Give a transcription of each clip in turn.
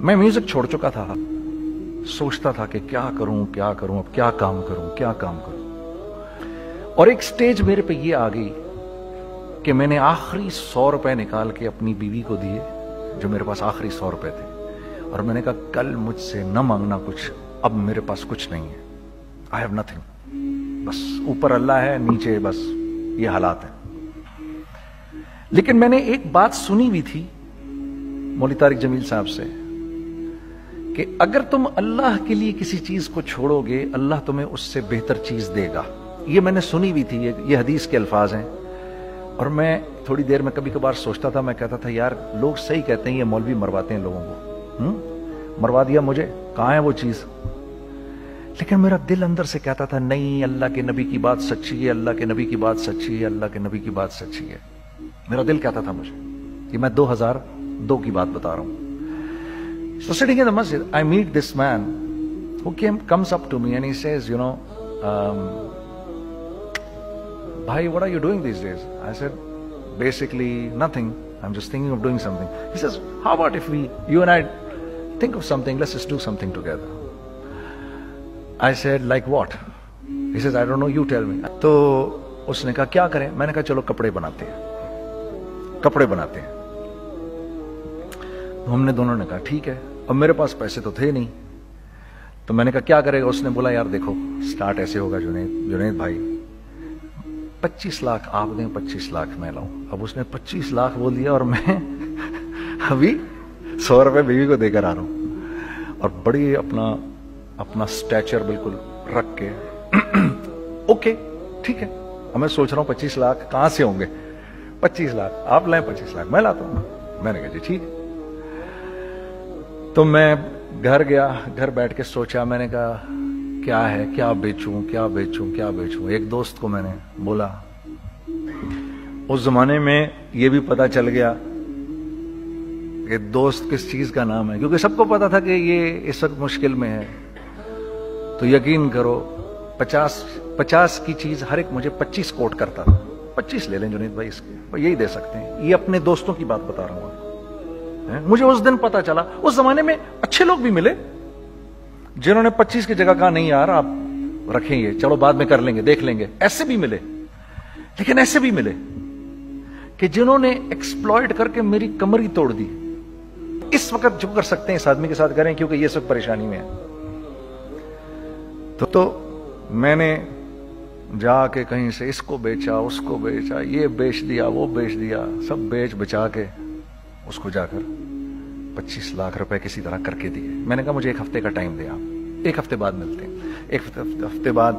میں میوزک چھوڑ چکا تھا، سوچتا تھا کہ کیا کروں کیا کروں، اب کیا کام کروں کیا کام کروں. اور ایک سٹیج میرے پہ یہ آ گئی کہ میں نے آخری 100 روپے نکال کے اپنی بیوی کو دیے، جو میرے پاس آخری 100 روپے تھے، اور میں نے کہا کل مجھ سے نہ مانگنا کچھ، اب میرے پاس کچھ نہیں ہے. آئی ہیو نتھنگ، بس اوپر اللہ ہے، نیچے بس یہ حالات ہیں. لیکن میں نے ایک بات سنی بھی تھی مولوی طارق جمیل صاحب سے کہ اگر تم اللہ کے لیے کسی چیز کو چھوڑو گے، اللہ تمہیں اس سے بہتر چیز دے گا. یہ میں نے سنی بھی تھی، یہ حدیث کے الفاظ ہیں. اور میں تھوڑی دیر میں کبھی کبھار سوچتا تھا، میں کہتا تھا یار لوگ صحیح کہتے ہیں، یہ مولوی مرواتے ہیں لوگوں کو. مروا دیا مجھے، کہاں ہے وہ چیز؟ لیکن میرا دل اندر سے کہتا تھا نہیں، اللہ کے نبی کی بات سچی ہے، اللہ کے نبی کی بات سچی ہے، اللہ کے نبی کی بات سچی ہے. میرا دل کہتا تھا مجھے کہ میں 2002 کی بات بتا رہا ہوں. So sitting in the masjid, I meet this man who comes up to me and he says, Bhai, what are you doing these days? I said, basically nothing. I'm just thinking of doing something. He says, how about if you and I think of something, let's just do something together. I said, like what? He says, I don't know, you tell me. تو اس نے کہا کیا کریں؟ میں نے کہا چلو کپڑے بناتے ہیں، کپڑے بناتے ہیں. ہم نے دونوں نے کہا ٹھیک ہے. اب میرے پاس پیسے تو تھے نہیں، تو میں نے کہا کیا کرے گا؟ اس نے بولا یار دیکھو سٹارٹ ایسے ہوگا جنید بھائی، 25 لاکھ آپ دیں، 25 لاکھ میں لاؤں. اب اس نے 25 لاکھ بول دیا اور میں ابھی 100 روپے بیوی کو دے کر آ رہا ہوں، اور بڑی اپنا سٹیچر بالکل رکھ کے اوکے ٹھیک ہے. اب میں سوچ رہا ہوں 25 لاکھ کہاں سے ہوں گے؟ 25 لاکھ آپ لائیں، 25 لاکھ میں لاتا ہوں. میں نے کہا جی ٹھیک. تو میں گھر گیا، گھر بیٹھ کے سوچا. میں نے کہا کیا ہے، کیا بیچوں کیا بیچوں کیا بیچوں. ایک دوست کو میں نے بولا، اس زمانے میں یہ بھی پتا چل گیا کہ دوست کس چیز کا نام ہے، کیونکہ سب کو پتا تھا کہ یہ اس وقت مشکل میں ہے. تو یقین کرو 50 کی چیز ہر ایک مجھے 25 کوٹ کرتا تھا. 25 لے لیں جنید بھائی، اس کے یہی دے سکتے ہیں. یہ اپنے دوستوں کی بات بتا رہا ہوں. مجھے اس دن پتا چلا، اس زمانے میں اچھے لوگ بھی ملے جنہوں نے 25 کی جگہ کہا نہیں یار آپ رکھیں گے، چلو بعد میں کر لیں گے، دیکھ لیں گے. ایسے بھی ملے، لیکن ایسے بھی ملے کہ جنہوں نے ایکسپلائٹ کر کے میری کمر ہی توڑ دی. اس وقت جو کر سکتے ہیں اس آدمی کے ساتھ کریں، کیونکہ یہ سب پریشانی میں ہے. تو میں نے جا کے کہیں سے اس کو بیچا، اس کو بیچا، یہ بیچ دیا، وہ بیچ دیا، سب بیچ بچا کے اس کو جا کر 25 لاکھ روپے کسی طرح کر کے دیے. میں نے کہا مجھے 1 ہفتے کا ٹائم دے، آپ 1 ہفتے بعد ملتے ہیں. 1 ہفتے بعد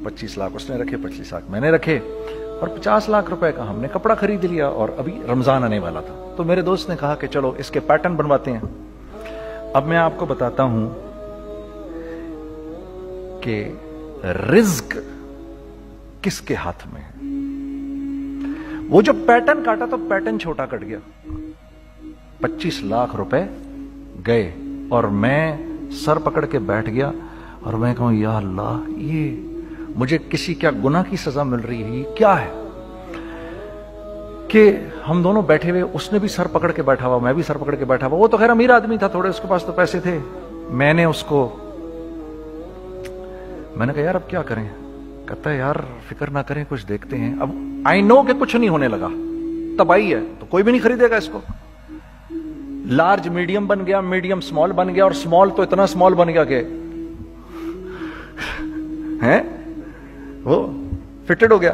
25 لاکھ اس نے رکھے، 25 لاکھ میں نے رکھے، اور 50 لاکھ روپے کا ہم نے کپڑا خرید لیا. اور ابھی رمضان آنے والا تھا، تو میرے دوست نے کہا کہ چلو اس کے پیٹرن بنواتے ہیں. اب میں آپ کو بتاتا ہوں کہ رزق کس کے ہاتھ میں ہے. وہ جو پیٹرن کاٹا تو پیٹرن چھوٹا کٹ گیا، 25 لاکھ روپے گئے، اور میں سر پکڑ کے بیٹھ گیا اور میں کہوں یا اللہ، یہ مجھے کسی کیا گناہ کی سزا مل رہی ہے، یہ کیا ہے؟ کہ ہم دونوں بیٹھے ہوئے، اس نے بھی سر پکڑ کے بیٹھا ہوا، میں بھی سر پکڑ کے بیٹھا ہوا. وہ تو خیر امیر آدمی تھا تھوڑے، اس کے پاس تو پیسے تھے. میں نے اس کو میں نے کہا یار اب کیا کریں؟ کہتا ہے یار فکر نہ کریں، کچھ دیکھتے ہیں. اب آئی نو کہ کچھ نہیں ہونے لگا، تباہی ہے، تو کوئی بھی نہیں خریدے گا اس کو. لارج میڈیم بن گیا، میڈیم سمال بن گیا، اور سمال تو اتنا سمال بن گیا کہ وہ فٹڈ ہو گیا.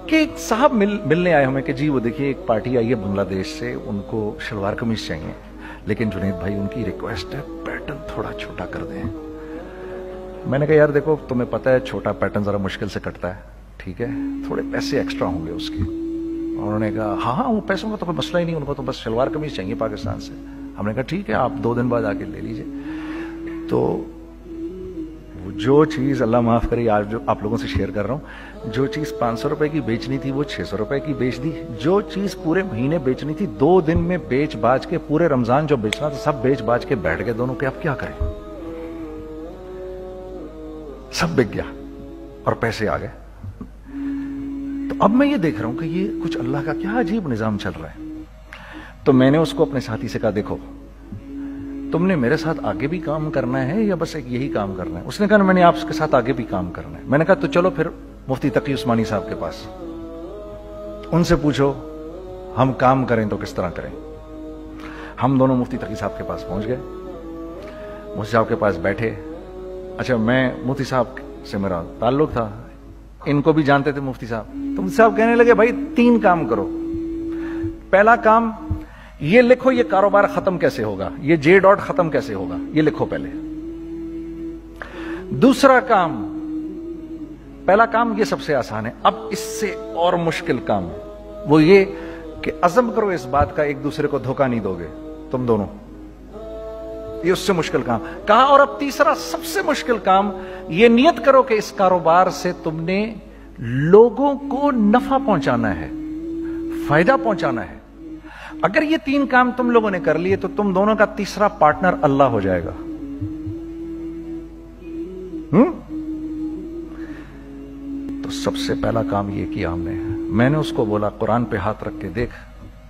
کہ ایک صاحب ملنے آئے ہمیں کہ جی وہ دیکھیے ایک پارٹی آئی ہے بنگلہ دیش سے، ان کو شلوار قمیض چاہیے، لیکن جنید بھائی ان کی ریکویسٹ ہے پیٹرن تھوڑا چھوٹا کر دیں. میں نے کہا یار دیکھو تمہیں پتہ ہے چھوٹا پیٹرن ذرا مشکل سے کٹتا ہے، ٹھیک ہے تھوڑے پیسے ایکسٹرا ہوں گے اس کے. انہوں نے کہا ہاں وہ پیسوں کا تو کوئی مسئلہ ہی نہیں، ان کو تو بس شلوار قمیض چاہیے پاکستان سے. ہم نے کہا ٹھیک ہے آپ 2 دن بعد آ کے لے لیجئے. تو جو چیز اللہ معاف کرے آج جو آپ لوگوں سے شیئر کر رہا ہوں، جو چیز 500 روپے کی بیچنی تھی وہ 600 روپے کی بیچ دی. جو چیز پورے مہینے بیچنی تھی 2 دن میں بیچ باج کے، پورے رمضان جو بیچنا تھا سب بیچ باج کے بیٹھ گئے دونوں. کہ اب کیا کریں؟ سب بک گیا اور پیسے آ گئے. تو اب میں یہ دیکھ رہا ہوں کہ یہ کچھ اللہ کا کیا عجیب نظام چل رہا ہے. تو میں نے اس کو اپنے ساتھی سے کہا دیکھو تم نے میرے ساتھ آگے بھی کام کرنا ہے یا بس ایک یہی کام کرنا ہے؟ اس نے کہا میں نے آپ کے ساتھ آگے بھی کام کرنا ہے۔ میں نے کہا تو چلو پھر مفتی تقی عثمانی صاحب کے پاس، ان سے پوچھو ہم کام کریں تو کس طرح کریں۔ ہم دونوں مفتی تقی صاحب کے پاس پہنچ گئے، مفتی صاحب کے پاس بیٹھے۔ اچھا میں مفتی صاحب سے میرا تعلق تھا، ان کو بھی جانتے تھے مفتی صاحب، تو مفتی صاحب کہنے لگے بھائی 3 کام کرو۔ پہلا کام یہ لکھو یہ کاروبار ختم کیسے ہوگا، یہ جے ڈاٹ ختم کیسے ہوگا، یہ لکھو پہلے۔ دوسرا کام، پہلا کام یہ سب سے آسان ہے، اب اس سے اور مشکل کام وہ یہ کہ عزم کرو اس بات کا ایک دوسرے کو دھوکہ نہیں دو گے تم دونوں، یہ اس سے مشکل کام کہا۔ اور اب تیسرا سب سے مشکل کام، یہ نیت کرو کہ اس کاروبار سے تم نے لوگوں کو نفع پہنچانا ہے، فائدہ پہنچانا ہے۔ اگر یہ 3 کام تم لوگوں نے کر لیے تو تم دونوں کا تیسرا پارٹنر اللہ ہو جائے گا۔ تو سب سے پہلا کام یہ کیا ہم نے، میں نے اس کو بولا قرآن پہ ہاتھ رکھ کے دیکھ،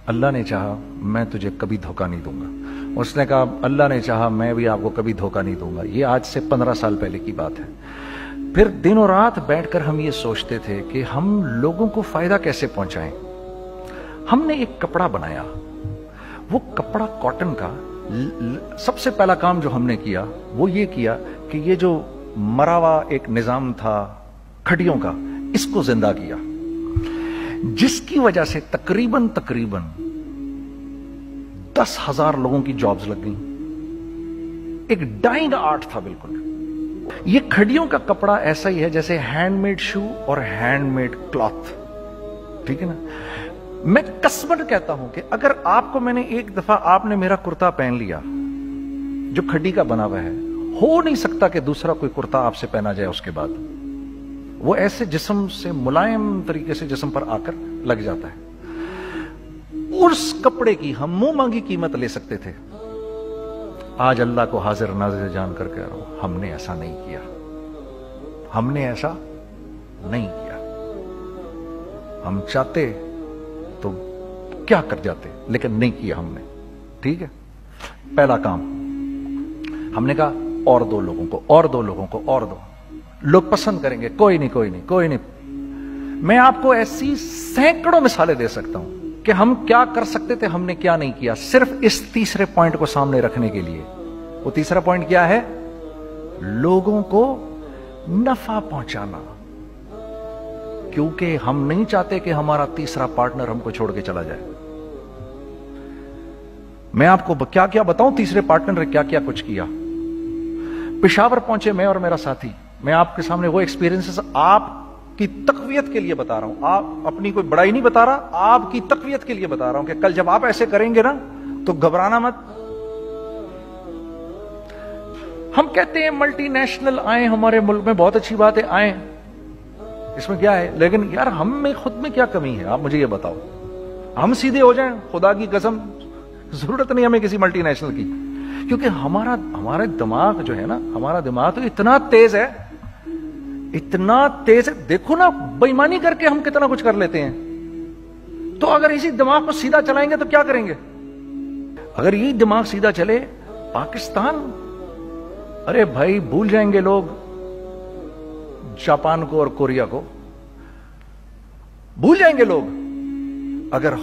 اللہ نے چاہا میں تجھے کبھی دھوکہ نہیں دوں گا۔ اس نے کہا اللہ نے چاہا میں بھی آپ کو کبھی دھوکہ نہیں دوں گا۔ یہ آج سے 15 سال پہلے کی بات ہے۔ پھر دن و رات بیٹھ کر ہم یہ سوچتے تھے کہ ہم لوگوں کو فائدہ کیسے پہنچائیں۔ ہم نے ایک کپڑا بنایا، وہ کپڑا کاٹن کا۔ سب سے پہلا کام جو ہم نے کیا وہ یہ کیا کہ یہ جو مرا ہوا ایک نظام تھا کھڑیوں کا، اس کو زندہ کیا، جس کی وجہ سے تقریباً 10,000 لوگوں کی جابز لگ گئیں۔ ایک ڈائنگ آرٹ تھا بالکل۔ یہ کھڑیوں کا کپڑا ایسا ہی ہے جیسے ہینڈ میڈ شو اور ہینڈ میڈ کلاتھ، ٹھیک ہے نا۔ میں قسمن کہتا ہوں کہ اگر آپ کو میں نے ایک دفعہ آپ نے میرا کرتا پہن لیا جو کھڈی کا بنا ہوا ہے، ہو نہیں سکتا کہ دوسرا کوئی کرتا آپ سے پہنا جائے اس کے بعد۔ وہ ایسے جسم سے ملائم طریقے سے جسم پر آ کر لگ جاتا ہے۔ اس کپڑے کی ہم منہ مانگی قیمت لے سکتے تھے۔ آج اللہ کو حاضر ناظر جان کر کہہ رہا ہوں، ہم نے ایسا نہیں کیا، ہم نے ایسا نہیں کیا۔ ہم چاہتے تو کیا کر جاتے، لیکن نہیں کیا ہم نے، ٹھیک ہے۔ پہلا کام ہم نے کہا اور 2 لوگوں کو، اور 2 لوگوں کو، اور 2 لوگ پسند کریں گے، کوئی نہیں کوئی نہیں کوئی نہیں۔ میں آپ کو ایسی سینکڑوں مثالیں دے سکتا ہوں کہ ہم کیا کر سکتے تھے، ہم نے کیا نہیں کیا، صرف اس تیسرے پوائنٹ کو سامنے رکھنے کے لیے۔ وہ تیسرا پوائنٹ کیا ہے؟ لوگوں کو نفع پہنچانا، کیونکہ ہم نہیں چاہتے کہ ہمارا تیسرا پارٹنر ہم کو چھوڑ کے چلا جائے۔ میں آپ کو کیا کیا بتاؤں، تیسرے پارٹنر نے کیا کیا کچھ کیا۔ پشاور پہنچے میں اور میرا ساتھی، میں آپ کے سامنے وہ ایکسپیرینسز آپ کی تقویت کے لیے بتا رہا ہوں، آپ اپنی کوئی بڑائی نہیں بتا رہا، آپ کی تقویت کے لیے بتا رہا ہوں کہ کل جب آپ ایسے کریں گے نا تو گھبرانا مت۔ ہم کہتے ہیں ملٹی نیشنل آئیں ہمارے ملک میں، بہت اچھی بات ہے، آئیں، اس میں کیا ہے، لیکن یار ہم میں خود میں کیا کمی ہے، آپ مجھے یہ بتاؤ۔ ہم سیدھے ہو جائیں، خدا کی قسم ضرورت نہیں ہمیں کسی ملٹی نیشنل کی، کیونکہ ہمارا دماغ جو ہے نا، ہمارا دماغ تو اتنا تیز ہے، اتنا تیز ہے، دیکھو نا بے ایمانی کر کے ہم کتنا کچھ کر لیتے ہیں۔ تو اگر اسی دماغ کو سیدھا چلائیں گے تو کیا کریں گے؟ اگر یہ دماغ سیدھا چلے، پاکستان، ارے بھائی بھول جائیں گے لوگ جاپان کو اور کوریا کو، بھول جائیں گے لوگ۔ اگر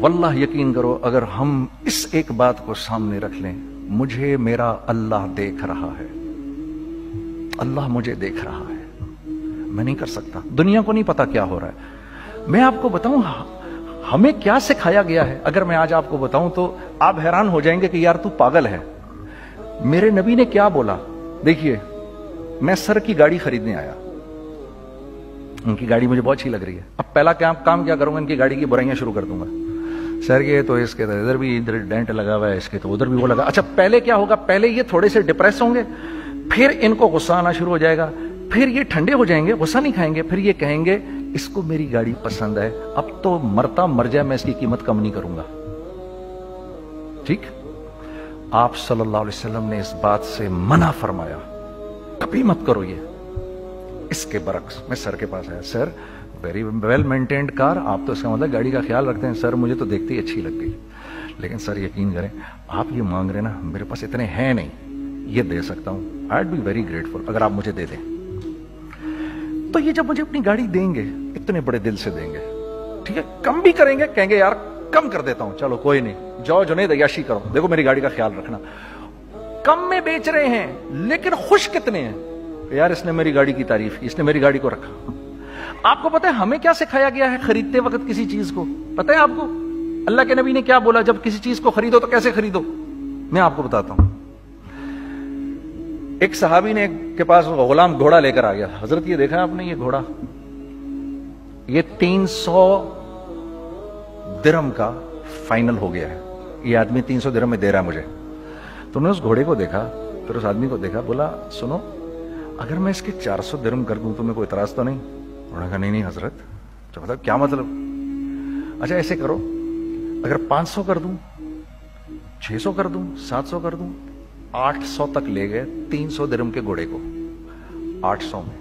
واللہ یقین کرو، اگر ہم اس ایک بات کو سامنے رکھ لیں، مجھے میرا اللہ دیکھ رہا ہے، اللہ مجھے دیکھ رہا ہے، میں نہیں کر سکتا، دنیا کو نہیں پتا کیا ہو رہا ہے۔ میں آپ کو بتاؤں ہمیں کیا سکھایا گیا ہے، اگر میں آج آپ کو بتاؤں تو آپ حیران ہو جائیں گے کہ یار تو پاگل ہے۔ میرے نبی نے کیا بولا؟ دیکھیے، میں سر کی گاڑی خریدنے آیا، ان کی گاڑی مجھے بہت اچھی لگ رہی ہے۔ اب پہلا کام کیا کروں گا، ان کی گاڑی کی برائیاں شروع کر دوں گا، سر یہ تو اس کے تو ادھر بھی ادھر ڈینٹ لگا ہوا ہے، اس کے تو ادھر بھی وہ لگا۔ اچھا پہلے کیا ہوگا، پہلے یہ تھوڑے سے ڈپریس ہوں گے، پھر ان کو غصہ آنا شروع ہو جائے گا، پھر یہ ٹھنڈے ہو جائیں گے، غصہ نہیں کھائیں گے، پھر یہ کہیں گے اس کو میری گاڑی پسند ہے، اب تو مرتا مر جائے میں اس کی قیمت کم نہیں کروں گا، ٹھیک۔ آپ صلی اللہ علیہ وسلم نے اس بات سے منع فرمایا، کبھی مت کرو یہ۔ اس کے برعکس میں سر کے پاس آیا، سر ویری ویل مینٹینڈ کار، آپ تو اس کا مطلب گاڑی کا خیال رکھتے ہیں، سر مجھے تو دیکھتے ہی اچھی لگ گئی، لیکن سر یقین کریں آپ یہ مانگ رہے نا, میرے پاس اتنے ہیں نہیں, یہ دے سکتا ہوں, I would be very grateful اگر آپ مجھے دے دیں. تو یہ جب مجھے اپنی گاڑی دیں گے اتنے بڑے دل سے دیں گے, ٹھیک ہے, کم بھی کریں گے, کہیں گے یار کم کر دیتا ہوں, چلو کوئی نہیں, جاؤ جنید عیاشی کرو, دیکھو میری گاڑی کا خیال رکھنا. کم میں بیچ رہے ہیں لیکن خوش کتنے ہیں, یار اس نے میری گاڑی کی تعریف کی, اس نے میری گاڑی کو رکھا. آپ کو پتہ ہے ہمیں کیا سکھایا گیا ہے خریدتے وقت کسی چیز کو؟ پتہ ہے آپ کو اللہ کے نبی نے کیا بولا جب کسی چیز کو خریدو تو کیسے خریدو؟ میں آپ کو بتاتا ہوں. ایک صحابی نے کے پاس غلام گھوڑا لے کر آ گیا. حضرت یہ دیکھا آپ نے, یہ گھوڑا یہ 300 درہم کا فائنل ہو گیا ہے, یہ آدمی 300 درہم میں دے رہا ہے مجھے. تو نے اس گھوڑے کو دیکھا, پھر اس آدمی کو دیکھا, بولا سنو اگر میں اس کے 400 درہم کر دوں تو میں کوئی اعتراض تو نہیں؟ انہوں نے کہا نہیں حضرت. تو مطلب کیا مطلب؟ اچھا ایسے کرو, اگر 500 کر دوں, 600 کر دوں, 700 کر دوں, 800 تک لے گئے 300 درہم کے گھوڑے کو 800 میں.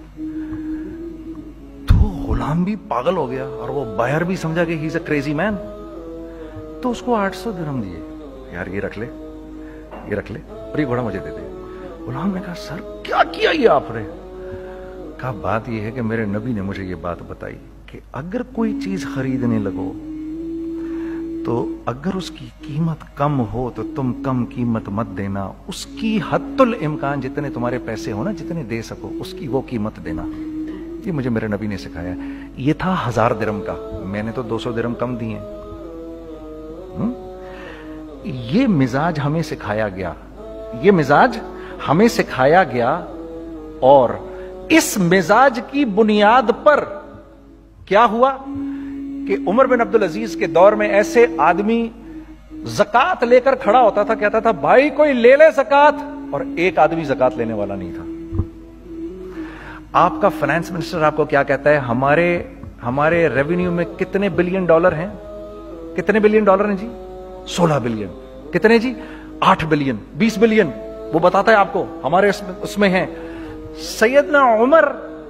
تو غلام بھی پاگل ہو گیا اور وہ بائر بھی سمجھا کہ ہی از اے کریزی مین. تو اس کو 800 درہم دیے, یار یہ رکھ لے, یہ رکھ لے, اور یہ گھوڑا مجھے دے دے. غلام نے کہا سر کیا کیا یہ آپ نے؟ کہا بات یہ ہے کہ میرے نبی نے مجھے یہ بات بتائی کہ اگر کوئی چیز خریدنے لگو تو اگر اس کی قیمت کم ہو تو تم کم قیمت مت دینا, اس کی حد الامکان جتنے تمہارے پیسے ہو نا, جتنے دے سکو اس کی وہ قیمت دینا. یہ مجھے میرے نبی نے سکھایا. یہ تھا 1000 درہم کا, میں نے تو 200 درہم کم دیے. یہ مزاج ہمیں سکھایا گیا, یہ مزاج ہمیں سکھایا گیا, اور اس مزاج کی بنیاد پر کیا ہوا کہ عمر بن عبدالعزیز کے دور میں ایسے آدمی زکات لے کر کھڑا ہوتا تھا, کہتا تھا بھائی کوئی لے لے زکات, اور ایک آدمی زکات لینے والا نہیں تھا. آپ کا فائنانس منسٹر آپ کو کیا کہتا ہے, ہمارے ریونیو میں کتنے بلین ڈالر ہیں؟ کتنے بلین ڈالر ہیں جی؟ 16 بلین. کتنے جی؟ 8 بلین, 20 بلین, وہ بتاتا ہے آپ کو ہمارے اس میں ہیں. سیدنا عمر,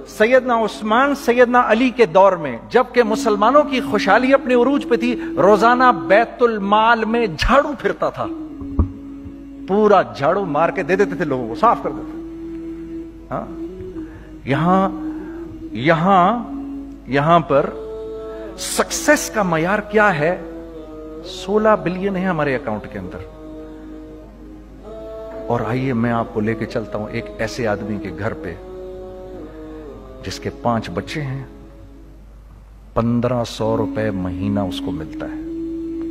سیدنا عثمان, سیدنا علی کے دور میں جبکہ مسلمانوں کی خوشحالی اپنے عروج پہ تھی, روزانہ بیت المال میں جھاڑو پھرتا تھا, پورا جھاڑو مار کے دے دیتے تھے لوگوں کو, صاف کر دیتے. یہاں پر سکسیس کا معیار کیا ہے؟ 16 بلین ہے ہمارے اکاؤنٹ کے اندر. اور آئیے میں آپ کو لے کے چلتا ہوں ایک ایسے آدمی کے گھر پہ جس کے 5 بچے ہیں, 1500 روپے مہینہ اس کو ملتا ہے.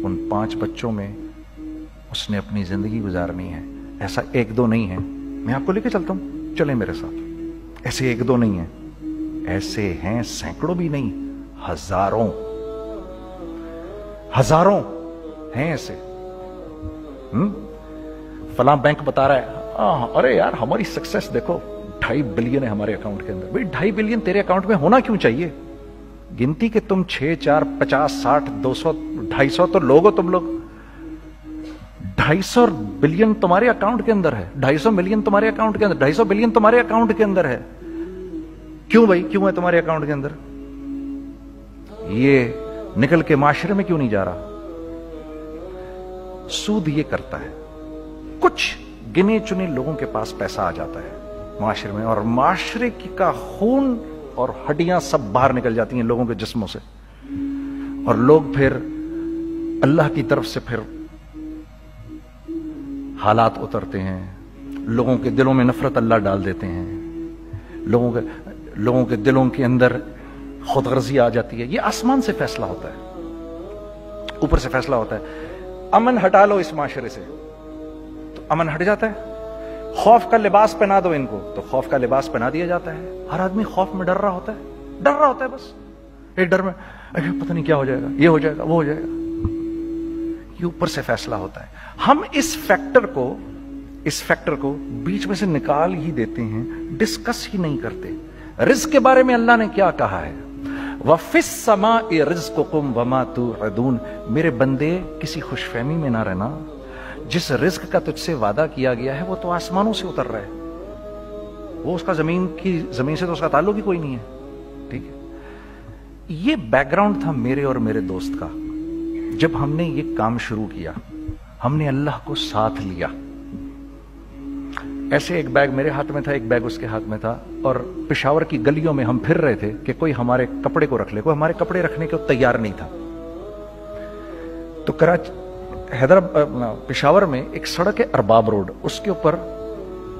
ان 5 بچوں میں اس نے اپنی زندگی گزارنی ہے. ایسا 1-2 نہیں ہے, میں آپ کو لے کے چلتا ہوں, چلیں میرے ساتھ. ایسے 1-2 نہیں ہیں, ایسے ہیں سینکڑوں بھی نہیں, ہزاروں ہیں ایسے. فلاں بینک بتا رہا ہے ارے یار ہماری سکسیس دیکھو 2.5 بلین ہے ہمارے اکاؤنٹ کے اندر. بھائی 2.5 بلین تیرے اکاؤنٹ میں ہونا کیوں چاہیے؟ گنتی کہ تم 6, 4, 50, 60, 200, 250 تو لوگ ہو تم لوگ. 250 بلین تمہارے اکاؤنٹ کے اندر ہے, 250 ملین تمہارے اکاؤنٹ کے اندر, 250 بلین تمہارے اکاؤنٹ کے اندر ہے. کیوں بھائی, کیوں ہے تمہارے اکاؤنٹ کے اندر؟ یہ نکل کے معاشرے میں کیوں نہیں جا رہا؟ سود یہ کرتا ہے, کچھ گنے چنے لوگوں کے پاس پیسہ آ جاتا ہے معاشرے میں, اور معاشرے کا خون اور ہڈیاں سب باہر نکل جاتی ہیں لوگوں کے جسموں سے, اور لوگ پھر اللہ کی طرف سے پھر حالات اترتے ہیں, لوگوں کے دلوں میں نفرت اللہ ڈال دیتے ہیں, لوگوں کے دلوں کے اندر خود غرضی آ جاتی ہے. یہ آسمان سے فیصلہ ہوتا ہے, اوپر سے فیصلہ ہوتا ہے. امن ہٹا لو اس معاشرے سے تو امن ہٹ جاتا ہے. خوف کا لباس پہنا دو ان کو تو خوف کا لباس پہنا دیا جاتا ہے. ہر آدمی خوف میں ڈر رہا ہوتا ہے, بس ایک ڈر میں پتہ نہیں کیا ہو جائے گا, یہ ہو جائے گا, وہ ہو جائے گا. یہ اوپر سے فیصلہ ہوتا ہے. ہم اس فیکٹر کو بیچ میں سے نکال ہی دیتے ہیں, ڈسکس ہی نہیں کرتے. رزق کے بارے میں اللہ نے کیا کہا ہے؟ وَفِي السَّمَاءِ رِزْقُكُمْ وَمَا تُوعَدُونَ. میرے بندے کسی خوش فہمی میں نہ رہنا, جس رزق کا تجھ سے وعدہ کیا گیا ہے وہ تو آسمانوں سے اتر رہا ہے, وہ اس کا زمین سے تو اس کا تعلق ہی کوئی نہیں ہے. ٹھیک ہے, یہ بیک گراؤنڈ تھا میرے اور میرے دوست کا. جب ہم نے یہ کام شروع کیا ہم نے اللہ کو ساتھ لیا. ایسے ایک بیگ میرے ہاتھ میں تھا, ایک بیگ اس کے ہاتھ میں تھا, اور پشاور کی گلیوں میں ہم پھر رہے تھے کہ کوئی ہمارے کپڑے کو رکھ لے. کوئی ہمارے کپڑے رکھنے کو تیار نہیں تھا. تو پشاور میں ایک سڑک ہے ارباب روڈ, اس کے اوپر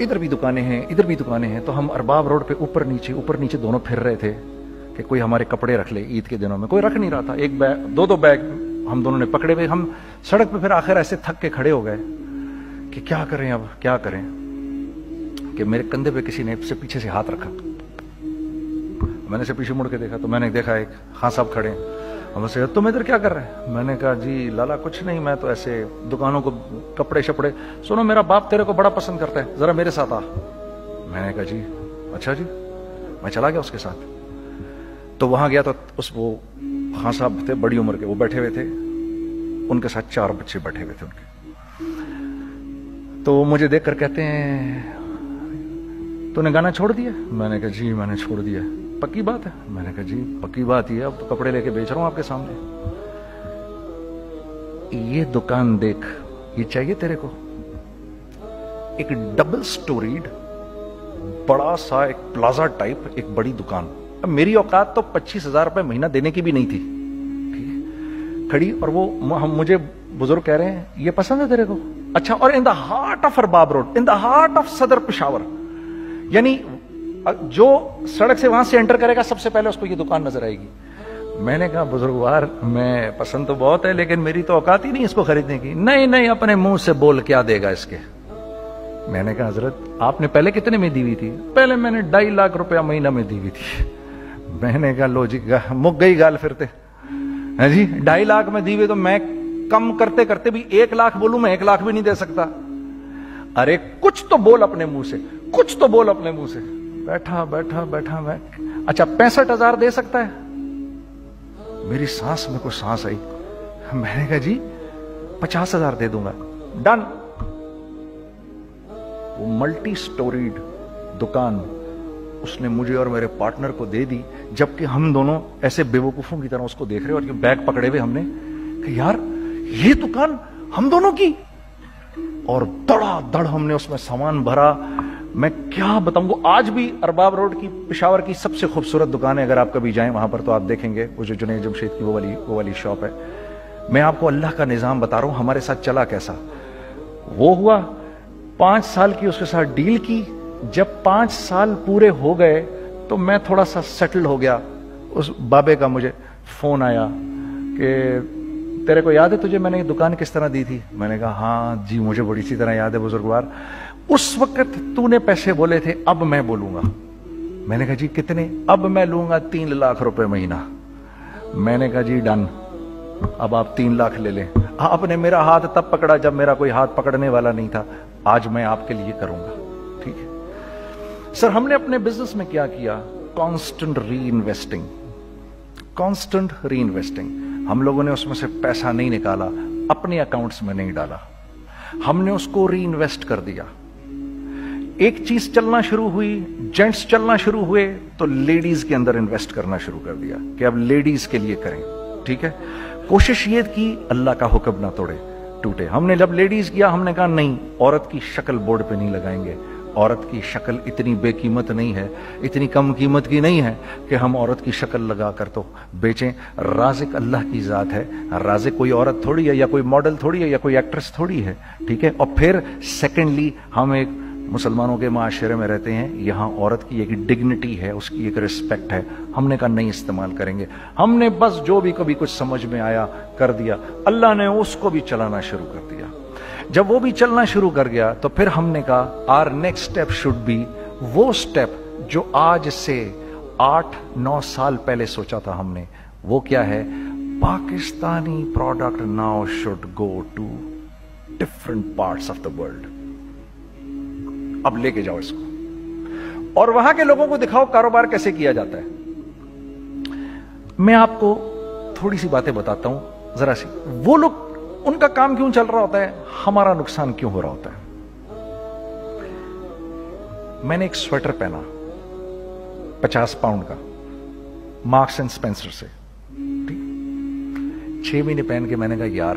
ادھر بھی دکانیں ہیں ادھر بھی دکانیں ہیں. تو ہم ارباب روڈ پہ اوپر نیچے دونوں پھر رہے تھے کہ کوئی ہمارے کپڑے رکھ لے. عید کے دنوں میں کوئی رکھ نہیں رہا تھا. ایک بیگ, دو بیگ ہم دونوں نے پکڑے ہوئے. ہم سڑک پہ پھر آخر ایسے تھک کے کھڑے ہو گئے کہ کیا کریں, اب کیا کریں, کہ میرے کندھے پہ کسی نے سے پیچھے سے ہاتھ رکھا. میں نے سے پیچھے مڑ کے دیکھا تو میں نے دیکھا ایک خان صاحب کھڑے ہیں. ہم سے تم ادھر کیا کر رہے ہیں؟ میں نے کہا جی لالا کچھ نہیں, میں تو ایسے دکانوں کو کپڑے شپڑے. سنو میرا باپ تیرے کو بڑا پسند کرتا ہے, ذرا میرے ساتھ آ. میں نے کہا جی اچھا جی. میں چلا گیا اس کے ساتھ. تو وہاں گیا تو وہ خان صاحب تھے بڑی عمر کے, وہ بیٹھے ہوئے تھے, ان کے ساتھ 4 بچے بیٹھے ہوئے تھے ان کے. تو وہ مجھے دیکھ کر کہتے ہیں تو نے گانا چھوڑ دیا؟ میں نے کہا جی میں نے چھوڑ دیا. پکی بات ہے؟ میں نے کہا جی پکی بات ہی ہے, اب تو کپڑے لے کے بیچ رہا ہوں آپ کے سامنے. یہ دکان دیکھ, یہ چاہیے تیرے کو؟ ایک ڈبل سٹوریڈ بڑا سا ایک پلازا ٹائپ ایک بڑی دکان. اب میری اوقات تو 25,000 روپے مہینہ دینے کی بھی نہیں تھی. کھڑی, اور وہ مجھے بزرگ کہہ رہے ہیں یہ پسند ہے تیرے کو؟ اچھا. اور in the heart of Arbab road, in the heart of Saddar Peshawar, یعنی جو سڑک سے وہاں سے انٹر کرے گا سب سے پہلے اس کو یہ دکان نظر آئے گی. میں نے کہا بزرگوار میں پسند تو بہت ہے لیکن میری تو اوقات ہی نہیں اس کو خریدنے کی. نہیں اپنے منہ سے بول کیا دے گا اس کے. میں نے کہا حضرت آپ نے پہلے کتنے میں دی ہوئی تھی؟ پہلے میں نے 2.5 لاکھ روپیہ مہینہ میں دی ہوئی تھی. میں نے کہا لو جی مک گئی گال پھرتے ہیں جی. 2.5 لاکھ میں دی ہوئی تو میں کم کرتے کرتے بھی 1 لاکھ بولوں, میں 1 لاکھ بھی نہیں دے سکتا. ارے کچھ تو بول اپنے منہ سے, کچھ تو بول اپنے منہ سے. بیٹھا میں, اچھا 65,000 دے سکتا ہے؟ میری سانس میں کوئی سانس آئی. میں نے کہا جی 50,000 دے دوں گا. ڈن. وہ ملٹی سٹوریڈ دکان اس نے مجھے اور میرے پارٹنر کو دے دی, جبکہ ہم دونوں ایسے بے وقوفوں کی طرح اس کو دیکھ رہے اور بیگ پکڑے ہوئے ہم نے کہ یار یہ دکان ہم دونوں کی. اور دڑا دڑ ہم نے اس میں سامان بھرا. میں کیا بتاؤں, وہ آج بھی ارباب روڈ کی پشاور کی سب سے خوبصورت دکان ہے. اگر آپ کبھی جائیں وہاں پر تو آپ دیکھیں گے وہ جو جنید جمشید کی وہ والی شاپ ہے. میں آپ کو اللہ کا نظام بتا رہا ہوں ہمارے ساتھ چلا کیسا. وہ ہوا 5 سال کی اس کے ساتھ ڈیل کی. جب 5 سال پورے ہو گئے تو میں تھوڑا سا سیٹل ہو گیا. اس بابے کا مجھے فون آیا کہ تیرے کو یاد ہے تجھے میں نے یہ دکان کس طرح دی تھی؟ میں نے کہا ہاں جی مجھے بڑی سی طرح یاد ہے بزرگوار. اس وقت تو نے پیسے بولے تھے, اب میں بولوں گا. میں نے کہا جی کتنے؟ اب میں لوں گا 3 لاکھ روپے مہینہ. میں نے کہا جی ڈن, اب آپ 3 لاکھ لے لیں. آپ نے میرا ہاتھ تب پکڑا جب میرا کوئی ہاتھ پکڑنے والا نہیں تھا. آج میں آپ کے لیے کروں گا. ٹھیک ہے سر. ہم نے اپنے بزنس میں کیا کیا؟ کانسٹنٹ ری انویسٹنگ. کانسٹنٹ ری انویسٹنگ. ہم لوگوں نے اس میں سے پیسہ نہیں نکالا, اپنے اکاؤنٹس میں نہیں ڈالا, ہم نے اس کو ری انویسٹ کر دیا. ایک چیز چلنا شروع ہوئی, جینٹس چلنا شروع ہوئے تو لیڈیز کے اندر انویسٹ کرنا شروع کر دیا کہ اب لیڈیز کے لیے کریں. ٹھیک ہے. کوشش یہ کی اللہ کا حکم نہ ٹوٹے. ہم نے جب لیڈیز کیا ہم نے کہا نہیں, عورت کی شکل بورڈ پہ نہیں لگائیں گے. عورت کی شکل اتنی بے قیمت نہیں ہے, اتنی کم قیمت کی نہیں ہے کہ ہم عورت کی شکل لگا کر تو بیچیں. رازق اللہ کی ذات ہے. رازق کوئی عورت تھوڑی ہے, یا کوئی ماڈل تھوڑی ہے, یا کوئی ایکٹریس تھوڑی ہے. ٹھیک ہے. اور پھر سیکنڈلی ہم ایک مسلمانوں کے معاشرے میں رہتے ہیں, یہاں عورت کی ایک ڈگنیٹی ہے, اس کی ایک ریسپیکٹ ہے. ہم نے کہا نہیں استعمال کریں گے. ہم نے بس جو بھی کبھی کچھ سمجھ میں آیا کر دیا. اللہ نے اس کو بھی چلانا شروع کر دیا. جب وہ بھی چلنا شروع کر گیا تو پھر ہم نے کہا our next step should be وہ اسٹیپ جو آج سے 8-9 سال پہلے سوچا تھا ہم نے. وہ کیا ہے؟ Pakistani product now should go to different parts of the world. اب لے کے جاؤ اس کو اور وہاں کے لوگوں کو دکھاؤ کاروبار کیسے کیا جاتا ہے. میں آپ کو تھوڑی سی باتیں بتاتا ہوں ذرا سی. وہ لوگ ان کا کام کیوں چل رہا ہوتا ہے, ہمارا نقصان کیوں ہو رہا ہوتا ہے. میں نے ایک سویٹر پہنا 50 پاؤنڈ کا مارکس اینڈ اسپینسر سے. 6 مہینے پہن کے میں نے کہا یار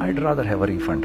I'd rather have a refund।